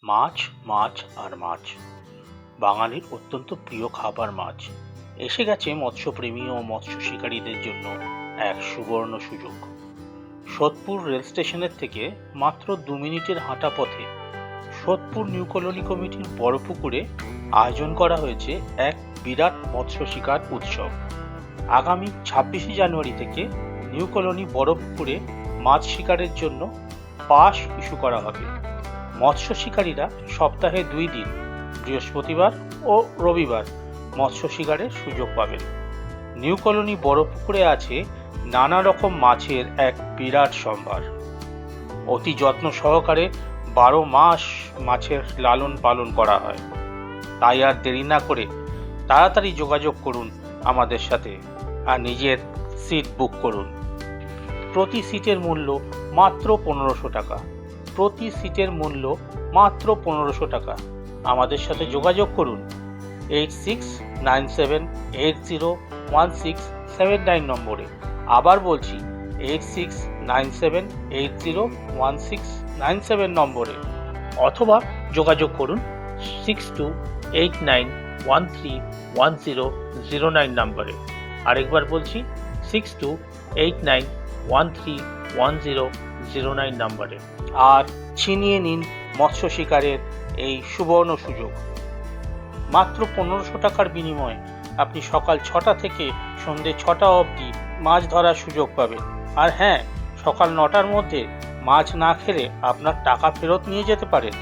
মাছ, মাছ আর মাছ। বাঙালির অত্যন্ত প্রিয় খাবার মাছ। এসে গেছে মৎস্যপ্রেমী ও মৎস্য শিকারীদের জন্য এক সুবর্ণ সুযোগ। সোদপুর রেল স্টেশনের থেকে মাত্র 2 মিনিটের হাঁটা পথে সোদপুর নিউ কলোনি কমিটির বড় পুকুরে আয়োজন করা হয়েছে এক বিরাট মৎস্য শিকার উৎসব। আগামী 26শে জানুয়ারি থেকে নিউ কলোনি বড় পুকুরে মাছ শিকারের জন্য পাস ইস্যু করা হবে। মৎস্য শিকারীরা সপ্তাহে 2 দিন বৃহস্পতিবার ও রবিবার মৎস্য শিকারের সুযোগ পাবেন। নিউ কলোনি বড় পুকুরে আছে নানা রকম মাছের এক বিরাট সম্ভার। অতি যত্ন সহকারে 12 মাস মাছের লালন পালন করা হয়। তাই আর দেরি না করে তাড়াতাড়ি যোগাযোগ করুন আমাদের সাথে আর নিজের সিট বুক করুন। প্রতি সিটের মূল্য মাত্র 1500 টাকা। প্রতি সিটের মূল্য মাত্র 1500 টাকা। আমাদের সাথে যোগাযোগ করুন 8697801679 নম্বরে। আবার বলছি 8697801697 নম্বরে, অথবা যোগাযোগ করুন 6289131009 নম্বরে। আরেকবার বলছি 6289131009 নম্বরে। আর ছিনিয়ে নিন মৎস্য শিকারের এই সুবর্ণ সুযোগ। মাত্র 1500 টাকার বিনিময়ে আপনি সকাল 6টা থেকে সন্ধ্যে 6টা অবধি মাছ ধরার সুযোগ পাবেন। আর হ্যাঁ, সকাল 9টার মধ্যে মাছ না খেলে আপনার টাকা ফেরত নিয়ে যেতে পারেন।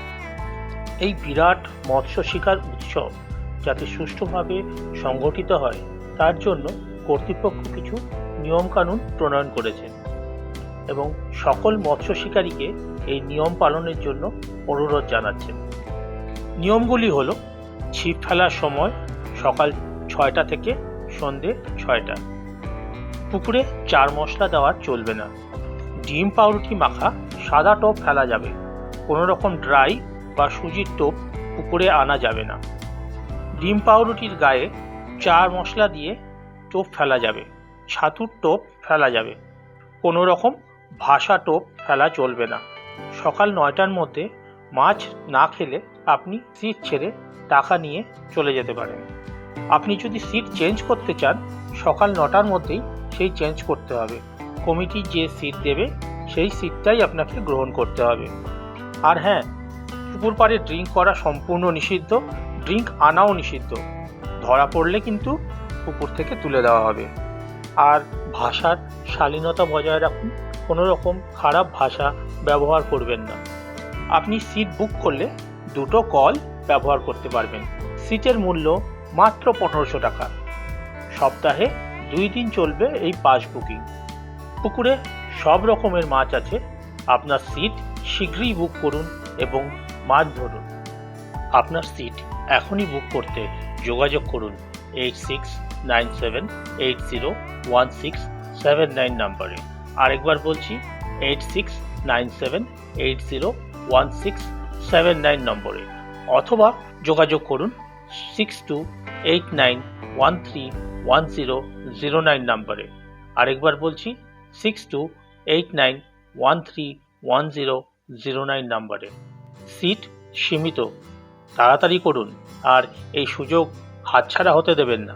এই বিরাট মৎস্য শিকার উৎসব যাতে সুষ্ঠুভাবে সংগঠিত হয় তার জন্য কর্তৃপক্ষ কিছু নিয়মকানুন প্রণয়ন করেছেন এবং সকল মৎস্য শিকারীকে এই নিয়ম পালনের জন্য অনুরোধ জানাচ্ছেন। নিয়মগুলি হলো: ছিপ ফেলার সময় সকাল 6টা থেকে সন্ধ্যে 6টা। পুকুরে চার মশলা দেওয়া চলবে না। ডিম পাউরুটি মাখা সাদা টোপ ফেলা যাবে। কোনো রকম ড্রাই বা সুজির টোপ পুকুরে আনা যাবে না। ডিম পাউরুটির গায়ে চার মশলা দিয়ে টোপ ফেলা যাবে। ছাতুর টোপ ফেলা যাবে। কোনো রকম ভাসা টোপ ফেলা চলবে না। সকাল 9টার মধ্যে মাছ না খেলে আপনি সিট ছেড়ে টাকা নিয়ে চলে যেতে পারেন। আপনি যদি সিট চেঞ্জ করতে চান, সকাল 9টার মধ্যেই সেই চেঞ্জ করতে হবে। কমিটি যে সিট দেবে সেই সিটটাই আপনাকে গ্রহণ করতে হবে। আর হ্যাঁ, পুকুর পাড়ে ড্রিঙ্ক করা সম্পূর্ণ নিষিদ্ধ। ড্রিঙ্ক আনাও নিষিদ্ধ। ধরা পড়লে কিন্তু পুকুর থেকে তুলে দেওয়া হবে। আর ভাষার শালীনতা বজায় রাখুন। কোনো রকম খারাপ ভাষা ব্যবহার করবেন না। আপনি সিট বুক করলে 2টো কল ব্যবহার করতে পারবেন। সিটের মূল্য মাত্র 1500 টাকা। সপ্তাহে 2 দিন চলবে এই পাস বুকিং। পুকুরে সব রকমের মাছ আছে। আপনার সিট শীঘ্রই বুক করুন এবং মাছ ধরুন। আপনার সিট এখনই বুক করতে যোগাযোগ করুন 8697801679 নম্বরে। আরেকবার বলছি 8697801679 নম্বরে, অথবা যোগাযোগ করুন 6289131009 নম্বরে। আরেকবার বলছি 6289131009 নম্বরে। সিট সীমিত, তাড়াতাড়ি করুন আর এই সুযোগ হাতছাড়া হতে দেবেন না।